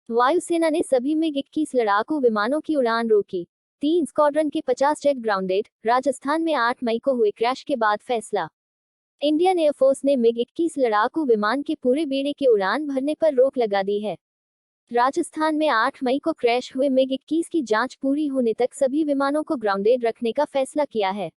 वायुसेना ने सभी मिग-21 लड़ाकू विमानों की उड़ान रोकी। 3 स्क्वाड्रन के 50 जेट ग्राउंडेड। राजस्थान में 8 मई को हुए क्रैश के बाद फैसला। इंडियन एयरफोर्स ने मिग-21 लड़ाकू विमान के पूरे बेड़े के उड़ान भरने पर रोक लगा दी है। राजस्थान में 8 मई को क्रैश हुए मिग-21 की जांच पूरी होने तक सभी विमानों को ग्राउंडेड रखने का फैसला किया है।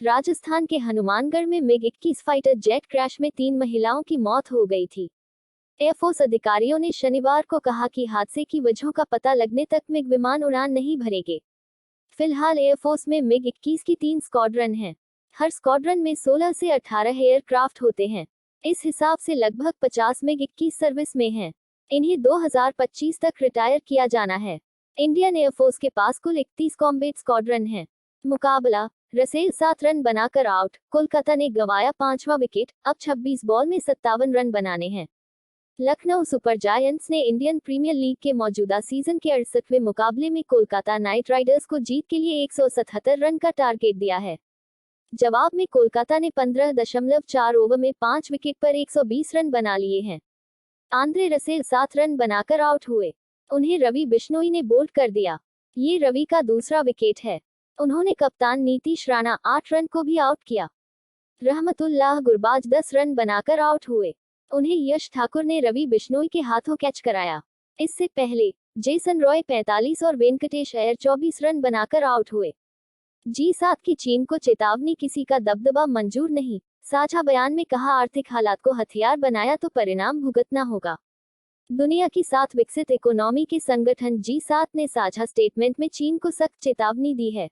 राजस्थान के हनुमानगढ़ में मिग-21 फाइटर जेट क्रैश में 3 महिलाओं की मौत हो गई थी। एयरफोर्स अधिकारियों ने शनिवार को कहा कि हादसे की वजहों का पता लगने तक मिग विमान उड़ान नहीं भरेंगे। फिलहाल एयरफोर्स में मिग-21 की 3 स्क्वाड्रन हैं। हर स्क्वाड्रन में 16 से 18 एयरक्राफ्ट होते हैं। इस हिसाब से लगभग 50 मिग-21 सर्विस में हैं। इन्हें 2025 तक रिटायर किया जाना है। इंडियन एयरफोर्स के पास कुल 31 कॉम्बैट स्क्वाड्रन हैं। मुकाबला, रसेल 7 रन बनाकर आउट। कोलकाता ने गंवाया 5वां विकेट। अब 26 बॉल में 57 रन बनाने हैं। लखनऊ सुपर जायंट्स ने इंडियन प्रीमियर लीग के मौजूदा सीजन के 68वें मुकाबले में कोलकाता नाइट राइडर्स को जीत के लिए 177 रन का टारगेट दिया है। जवाब में कोलकाता ने 15.4 ओवर में 5 विकेट पर 120 रन बना लिए हैं। आंद्रे रसेल 7 रन बनाकर आउट हुए। उन्हें रवि बिश्नोई ने बोल्ड कर दिया। ये रवि का दूसरा विकेट है। उन्होंने कप्तान नीतीश राणा 8 रन को भी आउट किया। रहमतुल्लाह गुरबाज 10 रन बनाकर आउट हुए। उन्हें यश ठाकुर ने रवि बिश्नोई के हाथों कैच कराया। इससे पहले जेसन रॉय 45 और वेंकटेश अय्यर 24 रन बनाकर आउट हुए। G7 की चीन को चेतावनी, किसी का दबदबा मंजूर नहीं। साझा बयान में कहा, आर्थिक हालात को हथियार बनाया तो परिणाम भुगतना होगा। दुनिया की 7 विकसित इकोनॉमी के संगठन G7 ने साझा स्टेटमेंट में चीन को सख्त चेतावनी दी है।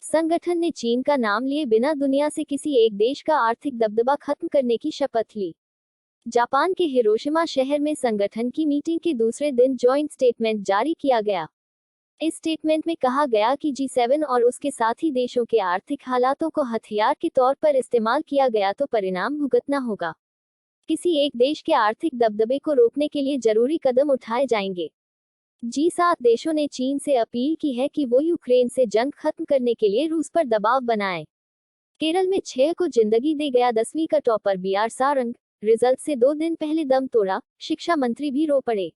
संगठन ने चीन का नाम लिए बिना दुनिया से किसी एक देश का आर्थिक दबदबा खत्म करने की शपथ ली। जापान के हिरोशिमा शहर में संगठन की मीटिंग के दूसरे दिन जॉइंट स्टेटमेंट जारी किया गया। इस स्टेटमेंट में कहा गया कि G7 और उसके साथी देशों के आर्थिक हालातों को हथियार के तौर पर इस्तेमाल किया गया तो परिणाम भुगतना होगा। किसी एक देश के आर्थिक दबदबे को रोकने के लिए जरूरी कदम उठाए जाएंगे। G7 देशों ने चीन से अपील की है कि वो यूक्रेन से जंग खत्म करने के लिए रूस पर दबाव बनाए। केरल में 6 को जिंदगी दे गया 10वीं का टॉपर BR सारंग। रिजल्ट से 2 दिन पहले दम तोड़ा, शिक्षा मंत्री भी रो पड़े।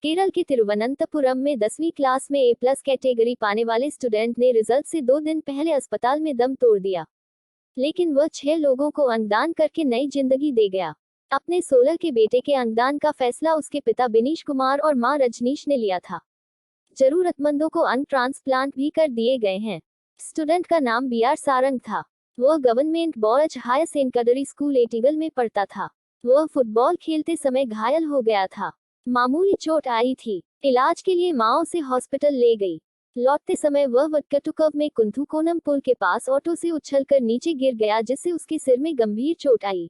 केरल के तिरुवनंतपुरम में 10वीं क्लास में A+ कैटेगरी पाने वाले स्टूडेंट ने रिजल्ट से 2 दिन पहले अस्पताल में दम तोड़ दिया। लेकिन वह 6 लोगों को अंगदान करके नई जिंदगी दे गया। अपने 16 के बेटे के अंगदान का फैसला उसके पिता बिनीश कुमार और मां रजनीश ने लिया था। जरूरतमंदों को अंग ट्रांसप्लांट भी कर दिए गए हैं। स्टूडेंट का नाम BR सारंग था। वह government boys higher secondary school एटिगल में पढ़ता था। वह फुटबॉल खेलते समय घायल हो गया था। मामूली चोट आई थी। इलाज के लिए मां उसे हॉस्पिटल ले गई। लौटते समय वह वटकटुकव में कुंथुकोणम पुल के पास ऑटो से उछलकर नीचे गिर गया, जिससे उसके सिर में गंभीर चोट आई।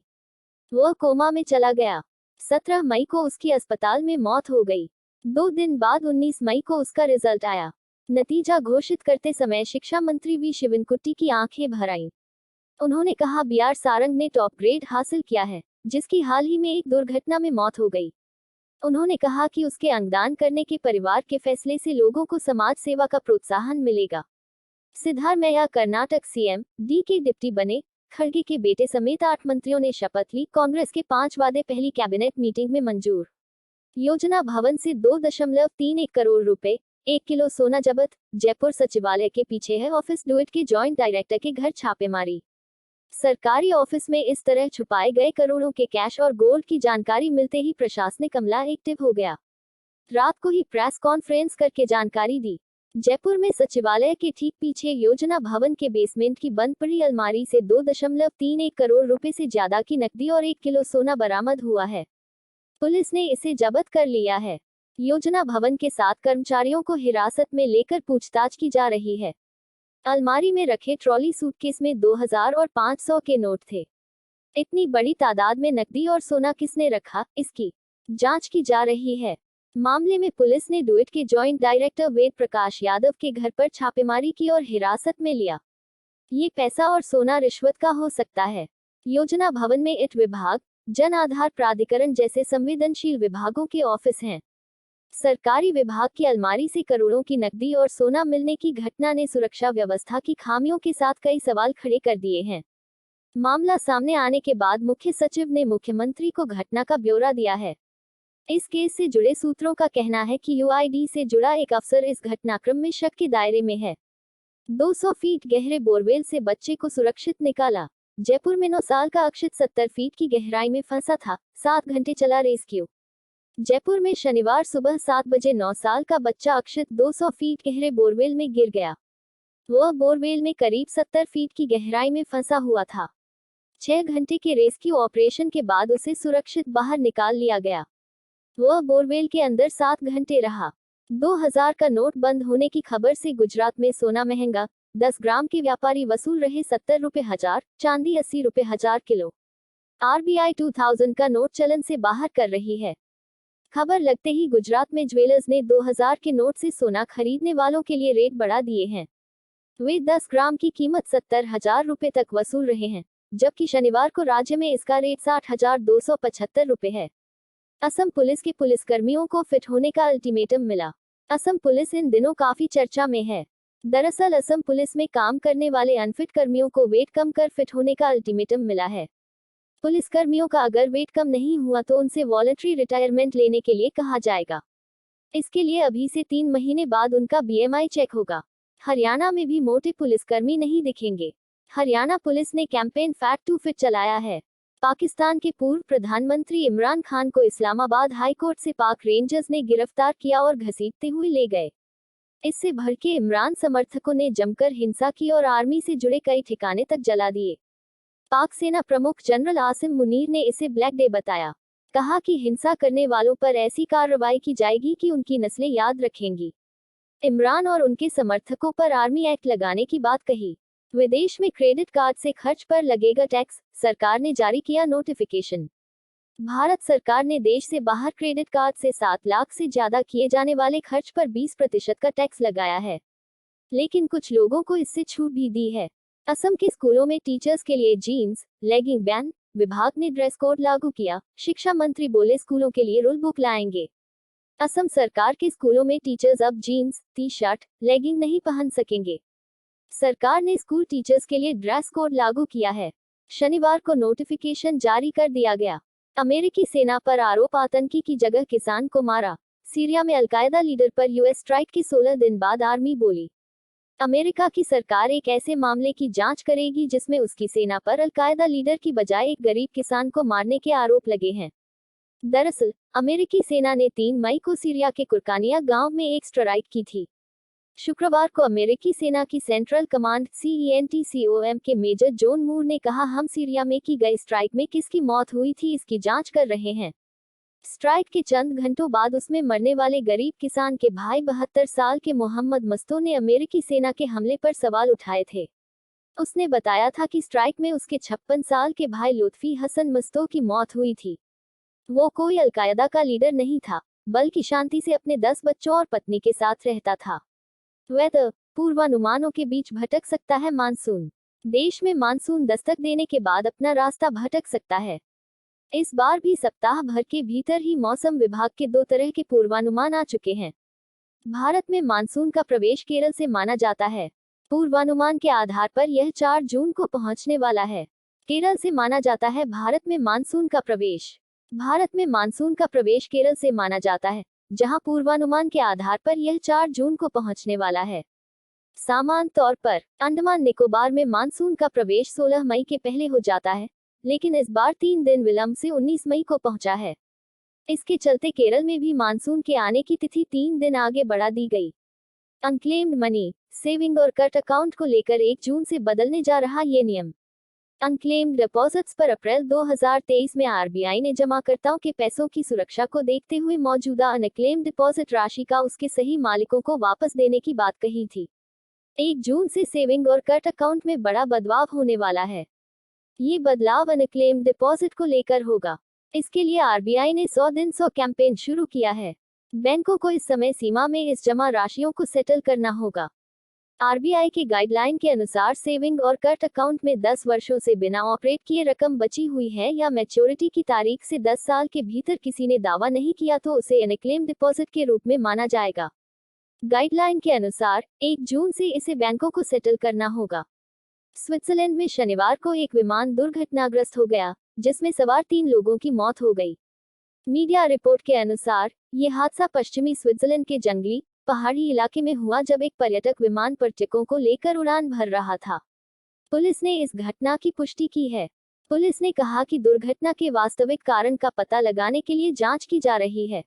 वह कोमा में चला गया। 17 मई को उसकी अस्पताल में मौत हो गई। 2 दिन बाद 19 मई को उसका रिजल्ट आया। नतीजा घोषित करते समय शिक्षा मंत्री वी शिवनकुट्टी की आंखें भर आईं। उन्होंने कहा, BR सारंग ने टॉप ग्रेड हासिल किया है, जिसकी हाल ही में एक दुर्घटना में मौत हो गई। उन्होंने कहा कि उसके अंगदान करने के परिवार के फैसले से लोगों को समाज सेवा का प्रोत्साहन मिलेगा। सिद्धारमैया कर्नाटक CM D के डिप्टी बने। खड़गे के बेटे समेत 8 मंत्रियों ने शपथ ली। कांग्रेस के 5 वादे पहली कैबिनेट मीटिंग में मंजूर। योजना भवन से 2.31 करोड़ रुपए, 1 किलो सोना जब्त। जयपुर सचिवालय के पीछे है ऑफिस। डुएट के जॉइंट डायरेक्टर के घर छापेमारी। सरकारी ऑफिस में इस तरह छुपाए गए करोड़ों के कैश और गोल्ड की जानकारी मिलते ही प्रशासनिक अमला एक्टिव हो गया। रात को ही प्रेस कॉन्फ्रेंस करके जानकारी दी। जयपुर में सचिवालय के ठीक पीछे योजना भवन के बेसमेंट की बंद पड़ी अलमारी से 2.31 करोड़ रुपए से ज्यादा की नकदी और 1 किलो सोना बरामद हुआ है। पुलिस ने इसे जब्त कर लिया है। योजना भवन के 7 कर्मचारियों को हिरासत में लेकर पूछताछ की जा रही है। अलमारी में रखे ट्रॉली सूटकेस में 2000 और 500 के नोट थे। इतनी बड़ी तादाद में नकदी और सोना किसने रखा, इसकी जांच की जा रही है। मामले में पुलिस ने डुएट के जॉइंट डायरेक्टर वेद प्रकाश यादव के घर पर छापेमारी की और हिरासत में लिया। ये पैसा और सोना रिश्वत का हो सकता है। योजना भवन में IT विभाग, जन आधार प्राधिकरण जैसे संवेदनशील विभागों के ऑफिस हैं। सरकारी विभाग की अलमारी से करोड़ों की नकदी और सोना मिलने की घटना ने सुरक्षा व्यवस्था की खामियों के साथ कई सवाल खड़े कर दिए हैं। मामला सामने आने के बाद मुख्य सचिव ने मुख्यमंत्री को घटना का ब्यौरा दिया है। इस केस से जुड़े सूत्रों का कहना है कि यूआईडी से जुड़ा एक अफसर इस घटनाक्रम में शक के दायरे में है। 200 फीट गहरे बोरवेल से बच्चे को सुरक्षित निकाला। जयपुर में 9 साल का अक्षित 70 फीट की गहराई में फंसा था, 7 घंटे चला रेस्क्यू। जयपुर में शनिवार सुबह 7 बजे 9 साल का बच्चा अक्षित 200 फीट गहरे बोरवेल में गिर गया। वह बोरवेल में करीब 70 फीट की गहराई में फंसा हुआ था। 6 घंटे के रेस्क्यू ऑपरेशन के बाद उसे सुरक्षित बाहर निकाल लिया गया। वह बोरवेल के अंदर 7 घंटे रहा। 2000 का नोट बंद होने की खबर से गुजरात में सोना महंगा, 10 ग्राम के व्यापारी वसूल रहे 70 रुपए हजार, चांदी 80 रुपए हजार किलो। आरबीआई 2000 का नोट चलन से बाहर कर रही है। खबर लगते ही गुजरात में ज्वेलर्स ने 2000 के नोट से सोना खरीदने वालों के लिए रेट बढ़ा दिए हैं। वे 10 ग्राम की कीमत 70,000 रुपए तक वसूल रहे हैं, जबकि शनिवार को राज्य में इसका रेट 60,275 रुपए है। असम पुलिस के पुलिसकर्मियों को फिट होने का अल्टीमेटम मिला। असम पुलिस इन दिनों काफी चर्चा में है। दरअसल असम पुलिस में काम करने वाले अनफिट कर्मियों को वेट कम कर फिट होने का अल्टीमेटम मिला है। पुलिसकर्मियों का अगर वेट कम नहीं हुआ तो उनसे वॉलंटरी रिटायरमेंट लेने के लिए कहा जाएगा। इसके लिए अभी से 3 महीने बाद उनका बीएमआई चेक होगा। हरियाणा में भी मोटे पुलिसकर्मी नहीं दिखेंगे। हरियाणा पुलिस ने कैंपेन फैट टू फिट चलाया है। पाकिस्तान के पूर्व प्रधानमंत्री इमरान खान को इस्लामाबाद हाई कोर्ट से पाक रेंजर्स ने गिरफ्तार किया और घसीटते हुए ले गए। इससे भड़के इमरान समर्थकों ने जमकर हिंसा की और आर्मी से जुड़े कई ठिकाने तक जला दिए। पाक सेना प्रमुख जनरल आसिम मुनीर ने इसे ब्लैक डे बताया। कहा कि हिंसा करने वालों पर ऐसी कार्रवाई की जाएगी कि उनकी नस्लें याद रखेंगी। इमरान और उनके समर्थकों पर आर्मी एक्ट लगाने की बात कही। विदेश में क्रेडिट कार्ड से खर्च पर लगेगा टैक्स, सरकार ने जारी किया नोटिफिकेशन। भारत सरकार ने देश से बाहर क्रेडिट कार्ड से 7 लाख से ज्यादा किए जाने वाले खर्च पर 20% का टैक्स लगाया है, लेकिन कुछ लोगों को इससे छूट भी दी है। असम के स्कूलों में टीचर्स के लिए जीन्स, लेगिंग बैन, विभाग ने ड्रेस कोड लागू किया। शिक्षा मंत्री बोले स्कूलों के लिए रूल बुक लाएंगे। असम सरकार के स्कूलों में टीचर्स अब जीन्स, टी शर्ट, लेगिंग नहीं पहन सकेंगे। सरकार ने स्कूल टीचर्स के लिए ड्रेस कोड लागू किया है। शनिवार को नोटिफिकेशन जारी कर दिया गया। अमेरिकी सेना पर आरोप, आतंकी की जगह किसान को मारा। सीरिया में अलकायदा लीडर पर यूएस स्ट्राइक के 16 दिन बाद आर्मी बोली। अमेरिका की सरकार एक ऐसे मामले की जांच करेगी जिसमें उसकी सेना पर अलकायदा लीडर की बजाय एक गरीब किसान को मारने के आरोप लगे हैं। दरअसल अमेरिकी सेना ने 3 मई को सीरिया के कुरकानिया गांव में एक स्ट्राइक की थी। शुक्रवार को अमेरिकी सेना की सेंट्रल कमांड CENTCOM के मेजर जॉन मूर ने कहा, हम सीरिया में की गई स्ट्राइक में किसकी मौत हुई थी इसकी जांच कर रहे हैं। स्ट्राइक के चंद घंटों बाद उसमें मरने वाले गरीब किसान के भाई 72 साल के मोहम्मद मस्तो ने अमेरिकी सेना के हमले पर सवाल उठाए थे। उसने बताया था कि स्ट्राइक में उसके 56 साल के भाई लुत्फी हसन मस्तो की मौत हुई थी। वो कोई अलकायदा का लीडर नहीं था, बल्कि शांति से अपने 10 बच्चों और पत्नी के साथ रहता था। वेदर पूर्वानुमानों के बीच भटक सकता है मानसून। देश में मानसून दस्तक देने के बाद अपना रास्ता भटक सकता है। इस बार भी सप्ताह भर के भीतर ही मौसम विभाग के 2 तरह के पूर्वानुमान आ चुके हैं। भारत में मानसून का प्रवेश केरल से माना जाता है। पूर्वानुमान के आधार पर यह 4 जून को पहुंचने वाला है। केरल से माना जाता है भारत में मानसून का प्रवेश। भारत में मानसून का प्रवेश केरल से माना जाता है, जहां पूर्वानुमान के आधार पर यह 4 जून को पहुंचने वाला है। सामान्य तौर पर अंडमान निकोबार में मानसून का प्रवेश 16 मई के पहले हो जाता है, लेकिन इस बार 3 दिन विलंब से 19 मई को पहुंचा है। इसके चलते केरल में भी मानसून के आने की तिथि 3 दिन आगे बढ़ा दी गई। अनक्लेम्ड मनी, सेविंग और कर्ट अकाउंट को लेकर 1 जून से बदलने जा रहा ये नियम। अनक्लेम्ड डिपॉजिट्स पर अप्रैल 2023 में आरबीआई ने जमाकर्ताओं के पैसों की सुरक्षा को देखते हुए मौजूदा अनक्लेम्ड डिपॉजिट राशि का उसके सही मालिकों को वापस देने की बात कही थी। 1 जून से सेविंग और कर्ट अकाउंट में बड़ा बदलाव होने वाला है। ये बदलाव अनक्लेम्ड डिपॉजिट को लेकर होगा। इसके लिए आरबीआई ने 100 दिन 100 कैंपेन शुरू किया है। बैंकों को इस समय सीमा में इस जमा राशियों को सेटल करना होगा। आरबीआई के गाइडलाइन के अनुसार सेविंग और कर्ट अकाउंट में 10 वर्षों से बिना ऑपरेट किए रकम बची हुई है या मैच्योरिटी की तारीख से 10 साल के भीतर किसी ने दावा नहीं किया तो उसे अनक्लेम्ड डिपॉजिट के रूप में माना जाएगा। गाइडलाइन के अनुसार 1 जून से इसे बैंकों को सेटल करना होगा। स्विट्जरलैंड में शनिवार को एक विमान दुर्घटनाग्रस्त हो गया, जिसमें सवार 3 लोगों की मौत हो गई। मीडिया रिपोर्ट के अनुसार ये हादसा पश्चिमी स्विट्जरलैंड के जंगली पहाड़ी इलाके में हुआ जब एक पर्यटक विमान पर टिकटों को लेकर उड़ान भर रहा था। पुलिस ने इस घटना की पुष्टि की है। पुलिस ने कहा कि दुर्घटना के वास्तविक कारण का पता लगाने के लिए जांच की जा रही है।